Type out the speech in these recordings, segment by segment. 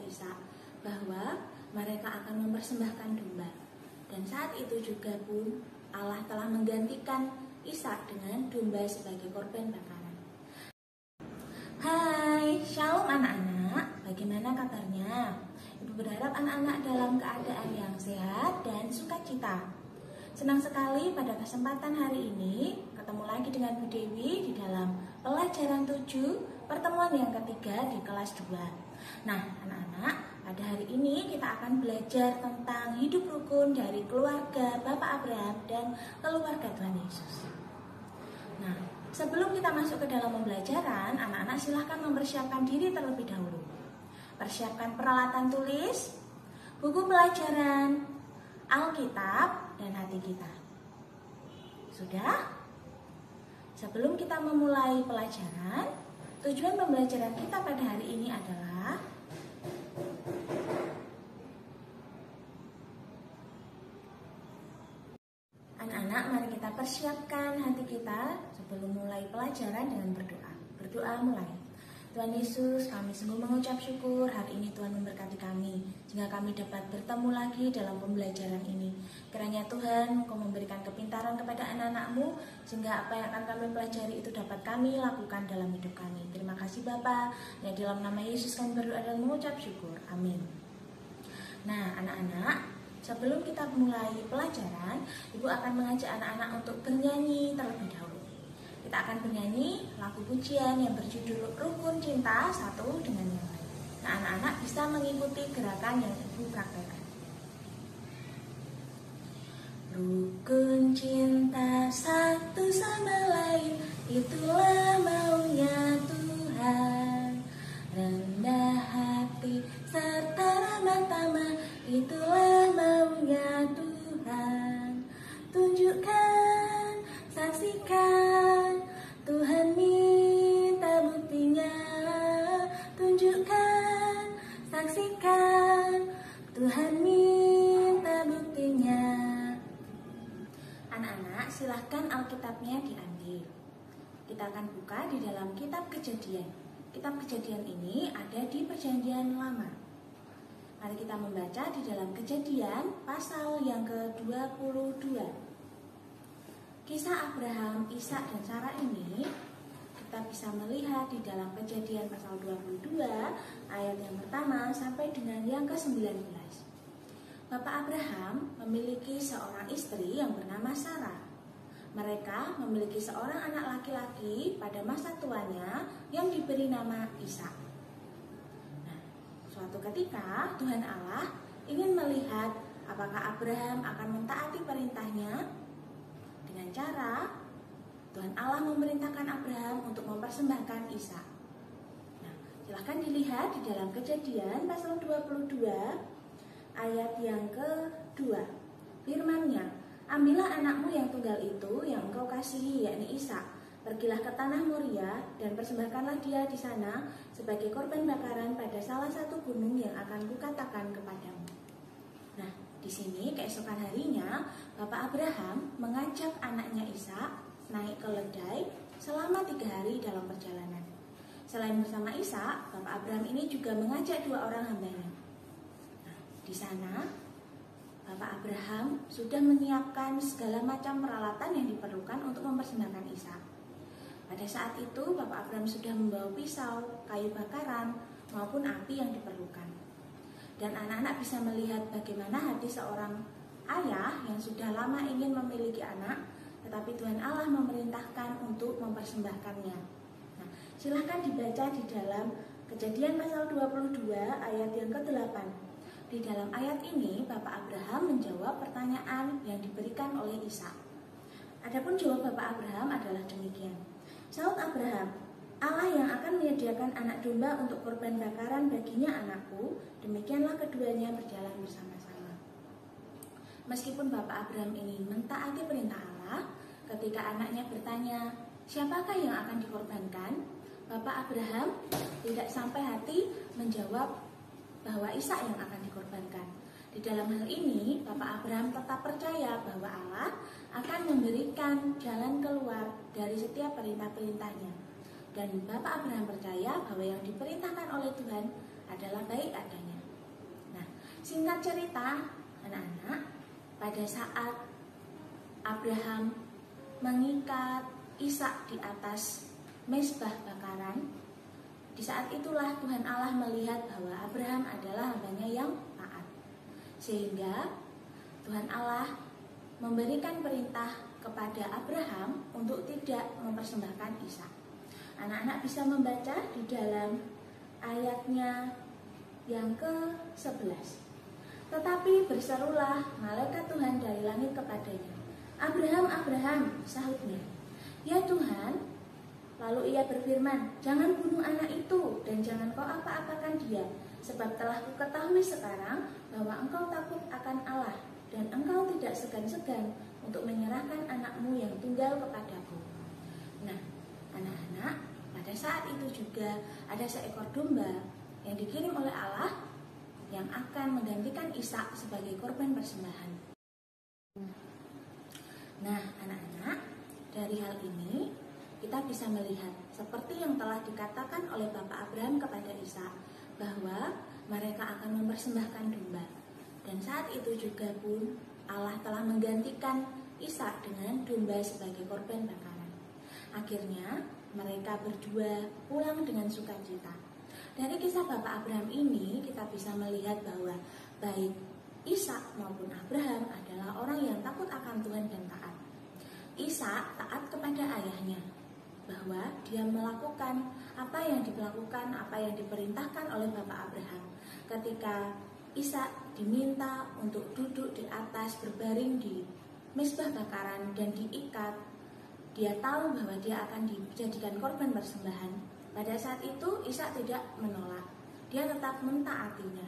Ishak bahwa mereka akan mempersembahkan domba. Dan saat itu juga pun Allah telah menggantikan Ishak dengan domba sebagai korban bakaran. Hai, shalom anak-anak, bagaimana kabarnya? Ibu berharap anak-anak dalam keadaan yang sehat dan sukacita. Senang sekali pada kesempatan hari ini ketemu lagi dengan Bu Dewi di dalam pelajaran 7, pertemuan yang ketiga di kelas 2. Nah, anak-anak, pada hari ini kita akan belajar tentang hidup rukun dari keluarga Bapak Abraham dan keluarga Tuhan Yesus. Nah, sebelum kita masuk ke dalam pembelajaran, anak-anak silahkan mempersiapkan diri terlebih dahulu. Persiapkan peralatan tulis, buku pelajaran, Alkitab, dan hati kita. Sudah? Sebelum kita memulai pelajaran, tujuan pembelajaran kita pada hari ini adalah anak-anak, mari kita persiapkan hati kita sebelum mulai pelajaran dengan berdoa. Berdoa mulai. Tuhan Yesus, kami sungguh mengucap syukur hari ini Tuhan memberkati kami, sehingga kami dapat bertemu lagi dalam pembelajaran ini. Kiranya Tuhan Engkau memberikan kepintaran kepada anak-anak-Mu, sehingga apa yang akan kami pelajari itu dapat kami lakukan dalam hidup kami. Terima kasih Bapa, ya dalam nama Yesus kami berdoa dan mengucap syukur. Amin. Nah anak-anak, sebelum kita mulai pelajaran, Ibu akan mengajak anak-anak untuk bernyanyi terlebih dahulu. Kita akan bernyanyi lagu pujian yang berjudul Rukun Cinta satu dengan yang lain. Nah, anak-anak bisa mengikuti gerakan yang Ibu praktekkan. Rukun cinta satu sama lain, itulah maunya Tuhan. Rendah hati serta ramah tamah, itulah maunya Tuhan. Tunjukkan, saksikan, Tuhan minta buktinya. Tunjukkan, saksikan, Tuhan minta buktinya. Anak-anak, silahkan Alkitabnya diambil. Kita akan buka di dalam kitab Kejadian. Kitab Kejadian ini ada di Perjanjian Lama. Mari kita membaca di dalam Kejadian pasal yang ke-22. Kisah Abraham, Ishak, dan Sarah ini kita bisa melihat di dalam Kejadian pasal 22 ayat yang pertama sampai dengan yang ke-19. Bapak Abraham memiliki seorang istri yang bernama Sarah. Mereka memiliki seorang anak laki-laki pada masa tuanya yang diberi nama Ishak. Nah, suatu ketika Tuhan Allah ingin melihat apakah Abraham akan mentaati perintahnya. Dengan cara Tuhan Allah memerintahkan Abraham untuk mempersembahkan Ishak. Nah, silahkan dilihat di dalam Kejadian pasal 22 ayat yang ke-2. Firman-Nya, ambillah anakmu yang tunggal itu yang engkau kasihi, yakni Ishak. Pergilah ke tanah Moria dan persembahkanlah dia di sana sebagai korban bakaran pada salah satu gunung yang akan kukatakan kepadamu. Nah, di sini keesokan harinya Bapak Abraham mengajak anaknya Ishak naik ke ledai selama 3 hari dalam perjalanan. Selain bersama Ishak, Bapak Abraham ini juga mengajak 2 orang hambanya. Nah, di sana Bapak Abraham sudah menyiapkan segala macam peralatan yang diperlukan untuk mempersembahkan Ishak. Pada saat itu Bapak Abraham sudah membawa pisau, kayu bakaran, maupun api yang diperlukan. Dan anak-anak bisa melihat bagaimana hati seorang ayah yang sudah lama ingin memiliki anak, tetapi Tuhan Allah memerintahkan untuk mempersembahkannya. Nah, silahkan dibaca di dalam Kejadian pasal 22 ayat yang ke-8. Di dalam ayat ini Bapak Abraham menjawab pertanyaan yang diberikan oleh Ishak. Adapun jawab Bapak Abraham adalah demikian. Saud Abraham, Allah yang akan menyediakan anak domba untuk korban bakaran baginya anakku, demikianlah keduanya berjalan bersama-sama. Meskipun Bapak Abraham ini mentaati perintah Allah, ketika anaknya bertanya, siapakah yang akan dikorbankan? Bapak Abraham tidak sampai hati menjawab bahwa Ishak yang akan dikorbankan. Di dalam hal ini, Bapak Abraham tetap percaya bahwa Allah akan memberikan jalan keluar dari setiap perintah-perintahnya. Dan Bapak Abraham percaya bahwa yang diperintahkan oleh Tuhan adalah baik adanya. Singkat cerita, anak-anak, pada saat Abraham mengikat Ishak di atas mezbah bakaran, di saat itulah Tuhan Allah melihat bahwa Abraham adalah hambanya yang taat. Sehingga Tuhan Allah memberikan perintah kepada Abraham untuk tidak mempersembahkan Ishak. Anak-anak bisa membaca di dalam ayatnya yang ke-11. Tetapi berserulah malaikat Tuhan dari langit kepadanya. Abraham, Abraham, sahutnya. Ya Tuhan. Lalu ia berfirman, jangan bunuh anak itu dan jangan kau apa-apakan dia, sebab telah kuketahui sekarang bahwa engkau takut akan Allah dan engkau tidak segan-segan untuk menyerahkan anakmu yang tunggal kepadaku. Nah, anak-anak, pada saat itu juga ada seekor domba yang dikirim oleh Allah yang akan menggantikan Ishak sebagai korban persembahan. Nah, anak-anak, dari hal ini kita bisa melihat seperti yang telah dikatakan oleh Bapak Abraham kepada Ishak bahwa mereka akan mempersembahkan domba. Dan saat itu juga pun Allah telah menggantikan Ishak dengan domba sebagai korban bakaran. Akhirnya mereka berdua pulang dengan sukacita. Dari kisah Bapak Abraham ini kita bisa melihat bahwa baik Ishak maupun Abraham adalah orang yang takut akan Tuhan dan taat. Ishak taat kepada ayahnya, bahwa dia melakukan apa yang dilakukan, apa yang diperintahkan oleh Bapak Abraham. Ketika Ishak diminta untuk duduk di atas berbaring di mezbah bakaran dan diikat, dia tahu bahwa dia akan dijadikan korban persembahan. Pada saat itu Ishak tidak menolak, dia tetap mentaatinya.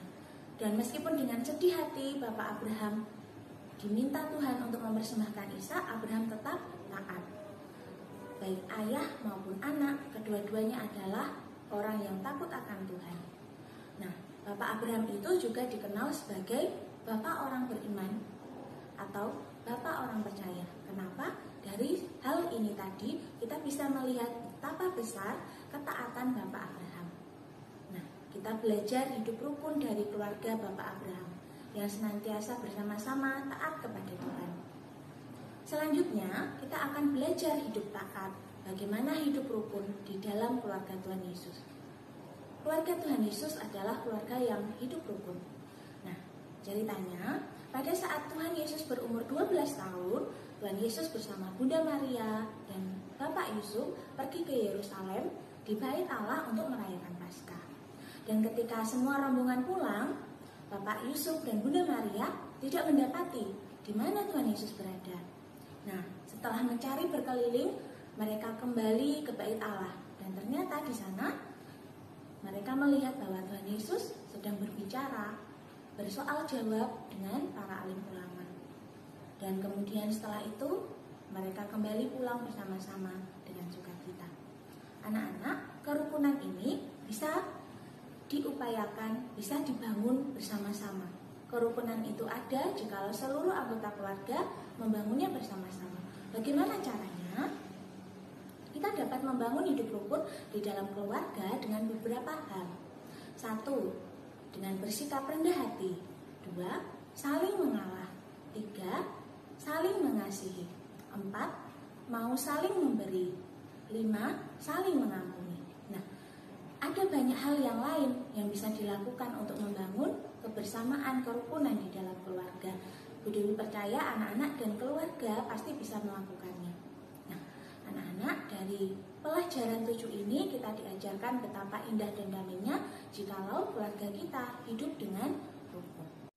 Dan meskipun dengan sedih hati Bapak Abraham diminta Tuhan untuk mempersembahkan Ishak, Abraham tetap taat. Baik ayah maupun anak, kedua-duanya adalah orang yang takut akan Tuhan. Nah, Bapak Abraham itu juga dikenal sebagai Bapak orang beriman atau Bapak orang percaya. Kenapa? Dari hal ini tadi kita bisa melihat betapa besar ketaatan Bapak Abraham. Nah, kita belajar hidup rukun dari keluarga Bapak Abraham yang senantiasa bersama-sama taat kepada Tuhan. Selanjutnya, kita akan belajar hidup taat, bagaimana hidup rukun di dalam keluarga Tuhan Yesus. Keluarga Tuhan Yesus adalah keluarga yang hidup rukun. Nah, ceritanya, pada saat Tuhan Yesus berumur 12 tahun, Tuhan Yesus bersama Bunda Maria dan Bapak Yusuf pergi ke Yerusalem di Bait Allah untuk merayakan Paskah. Dan ketika semua rombongan pulang, Bapak Yusuf dan Bunda Maria tidak mendapati di mana Tuhan Yesus berada. Nah, setelah mencari berkeliling, mereka kembali ke Bait Allah dan ternyata di sana mereka melihat bahwa Tuhan Yesus sedang berbicara, bersoal jawab dengan para alim ulama. Dan kemudian setelah itu mereka kembali pulang bersama-sama dengan sukacita. Anak-anak, kerukunan ini bisa diupayakan, bisa dibangun bersama-sama. Kerukunan itu ada jika seluruh anggota keluarga membangunnya bersama-sama. Bagaimana caranya? Kita dapat membangun hidup rukun di dalam keluarga dengan beberapa hal. 1. Dengan bersikap rendah hati. 2. Saling mengalah. 3. Saling mengasihi. 4. Mau saling memberi. 5. Saling mengampuni. Nah, ada banyak hal yang lain yang bisa dilakukan untuk membangun kebersamaan, kerukunan di dalam keluarga. Bu Dewi percaya anak-anak dan keluarga pasti bisa melakukannya. Nah, anak-anak, dari pelajaran 7 ini kita diajarkan betapa indah dan damainya jikalau keluarga kita hidup dengan rukun.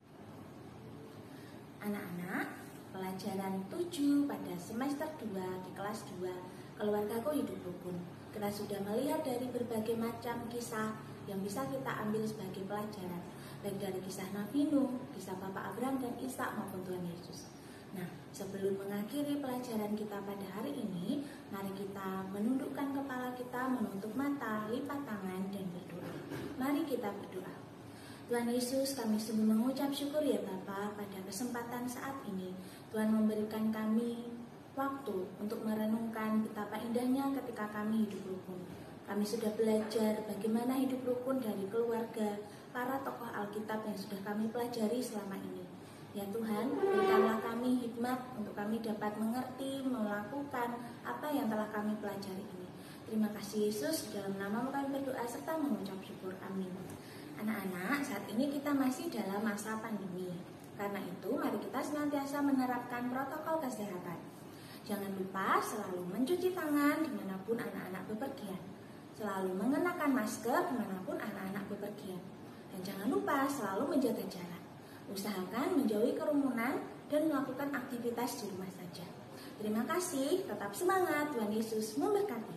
Anak-anak, pelajaran 7 pada semester 2 di kelas 2, keluargaku hidup rukun. Kita sudah melihat dari berbagai macam kisah yang bisa kita ambil sebagai pelajaran, baik dari kisah Nabi Nuh, kisah Bapak Abraham dan Ishak maupun Tuhan Yesus. Nah, sebelum mengakhiri pelajaran kita pada hari ini, mari kita menundukkan kepala kita, menutup mata, lipat tangan, dan berdoa. Mari kita berdoa. Tuhan Yesus, kami sungguh mengucap syukur ya Bapa pada kesempatan saat ini. Tuhan memberikan kami waktu untuk merenungkan betapa indahnya ketika kami hidup rukun. Kami sudah belajar bagaimana hidup rukun dari keluarga, para tokoh Alkitab yang sudah kami pelajari selama ini. Ya Tuhan, berikanlah kami hikmat untuk kami dapat mengerti, melakukan apa yang telah kami pelajari ini. Terima kasih Yesus, dalam nama-Mu kami berdoa serta mengucap syukur. Amin. Anak-anak, saat ini kita masih dalam masa pandemi. Karena itu, mari kita senantiasa menerapkan protokol kesehatan. Jangan lupa selalu mencuci tangan dimanapun anak-anak bepergian. Selalu mengenakan masker dimanapun anak-anak bepergian. Dan jangan lupa selalu menjaga jarak. Usahakan menjauhi kerumunan dan melakukan aktivitas di rumah saja. Terima kasih, tetap semangat, Tuhan Yesus memberkati.